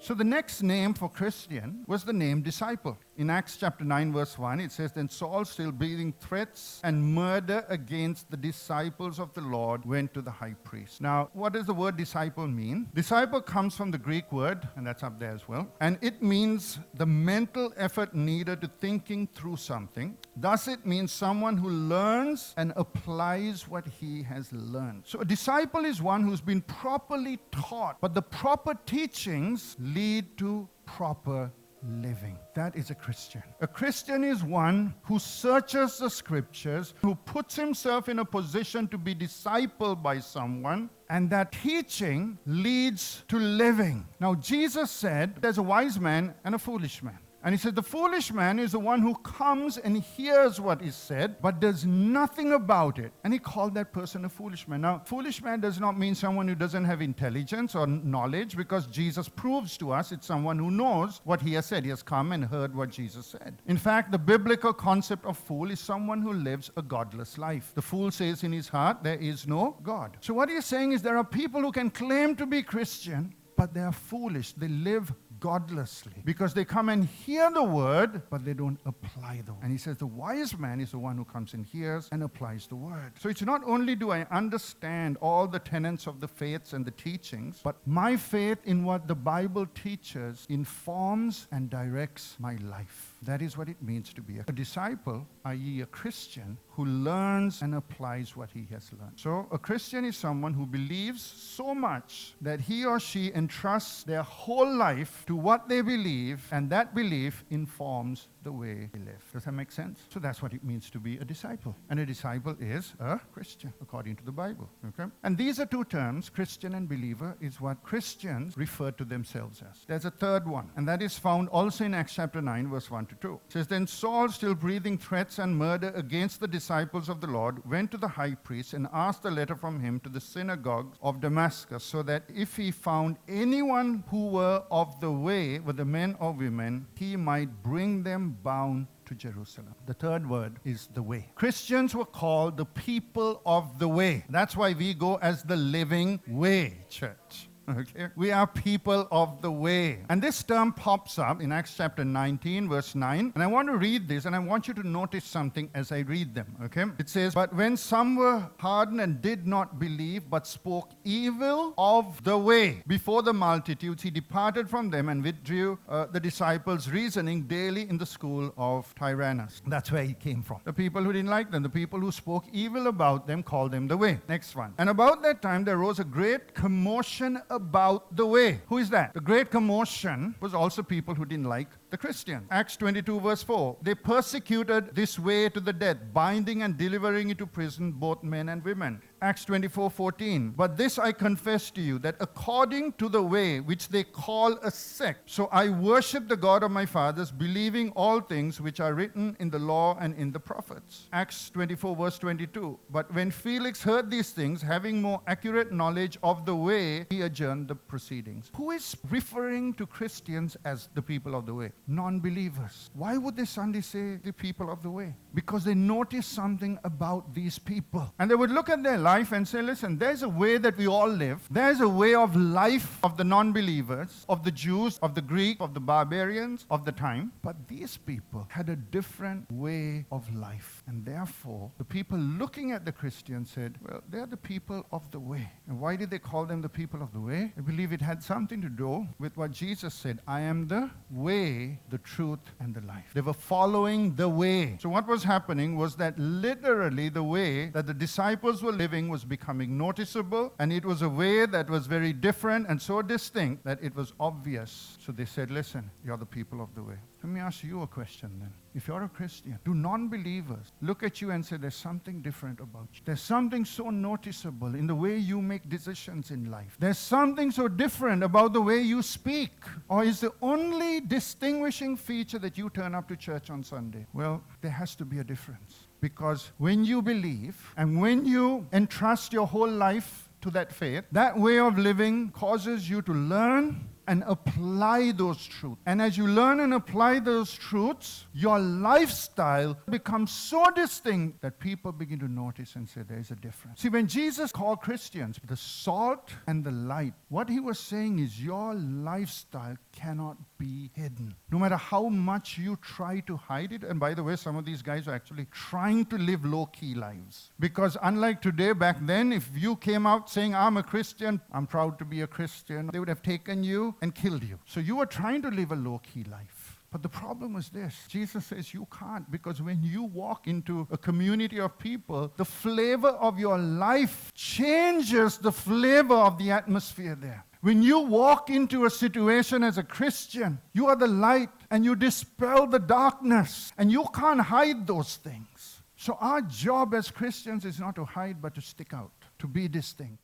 So the next name for Christian was the name disciple. In Acts chapter 9 verse 1, it says, Then Saul, still breathing threats and murder against the disciples of the Lord, went to the high priest. Now, what does the word disciple mean? Disciple comes from the Greek word, and that's up there as well, and it means the mental effort needed to thinking through something. Thus, it means someone who learns and applies what he has learned. So a disciple is one who's been properly taught, but the proper teachings lead to proper living. That is a Christian. A Christian is one who searches the scriptures, who puts himself in a position to be discipled by someone, and that teaching leads to living. Now, Jesus said there's a wise man and a foolish man. And he said the foolish man is the one who comes and hears what is said, but does nothing about it. And he called that person a foolish man. Now, foolish man does not mean someone who doesn't have intelligence or knowledge, because Jesus proves to us it's someone who knows what he has said. He has come and heard what Jesus said. In fact, the biblical concept of fool is someone who lives a godless life. The fool says in his heart, there is no God. So what he is saying is there are people who can claim to be Christian, but they are foolish. They live godlessly because they come and hear the word, but they don't apply the word. And he says the wise man is the one who comes and hears and applies the word. So it's not only do I understand all the tenets of the faiths and the teachings, but my faith in what the Bible teaches informs and directs my life. That is what it means to be a disciple, i.e. a Christian, who learns and applies what he has learned. So a Christian is someone who believes so much that he or she entrusts their whole life to what they believe, and that belief informs the way they live. Does that make sense? So that's what it means to be a disciple. And a disciple is a Christian, according to the Bible. Okay? And these are two terms, Christian and believer, is what Christians refer to themselves as. There's a third one, and that is found also in Acts chapter 9, verse 1 to 2. It says, Then Saul, still breathing threats and murder against the disciples of the Lord, went to the high priest and asked a letter from him to the synagogues of Damascus, so that if he found anyone who were of the way, whether men or women, he might bring them bound to Jerusalem. The third word is the way. Christians were called the people of the way. That's why we go as the living way church. Okay? We are people of the way. And this term pops up in Acts chapter 19, verse 9. And I want to read this, and I want you to notice something as I read them. Okay? It says, But when some were hardened and did not believe, but spoke evil of the way before the multitudes, he departed from them and withdrew the disciples, reasoning daily in the school of Tyrannus. That's where he came from. The people who didn't like them, the people who spoke evil about them, called them the way. Next one. And about that time there rose a great commotion about the way. Who is that? The great commotion was also people who didn't like the Christians. Acts 22 verse 4. They persecuted this way to the death, binding and delivering into prison both men and women. Acts 24:14. But this I confess to you, that according to the way which they call a sect, so I worship the God of my fathers, believing all things which are written in the law and in the prophets. Acts 24 verse 22. But when Felix heard these things, having more accurate knowledge of the way, he adjourned the proceedings. Who is referring to Christians as the people of the way? Non-believers. Why would they Sunday say the people of the way? Because they noticed something about these people. And they would look at their life and say, listen, there's a way that we all live. There's a way of life of the non-believers, of the Jews, of the Greek, of the barbarians of the time. But these people had a different way of life. And therefore, the people looking at the Christians said, well, they're the people of the way. And why did they call them the people of the way? I believe it had something to do with what Jesus said, I am the way, the truth, and the life. They were following the way. So what was happening was that literally the way that the disciples were living was becoming noticeable, and it was a way that was very different and so distinct that it was obvious. So they said, listen, you're the people of the way. Let me ask you a question then. If you're a Christian, do non-believers look at you and say, there's something different about you? There's something so noticeable in the way you make decisions in life. There's something so different about the way you speak. Or is the only distinguishing feature that you turn up to church on Sunday? Well, there has to be a difference. Because when you believe and when you entrust your whole life to that faith, that way of living causes you to learn and apply those truths. And as you learn and apply those truths, your lifestyle becomes so distinct that people begin to notice and say there is a difference. See, when Jesus called Christians the salt and the light, what he was saying is your lifestyle cannot be hidden. No matter how much you try to hide it, and by the way, some of these guys are actually trying to live low-key lives. Because unlike today, back then, if you came out saying, I'm a Christian, I'm proud to be a Christian, they would have taken you and killed you. So you were trying to live a low-key life. But the problem was this. Jesus says you can't, because when you walk into a community of people, the flavor of your life changes the flavor of the atmosphere there. When you walk into a situation as a Christian, you are the light and you dispel the darkness, and you can't hide those things. So our job as Christians is not to hide but to stick out, to be distinct.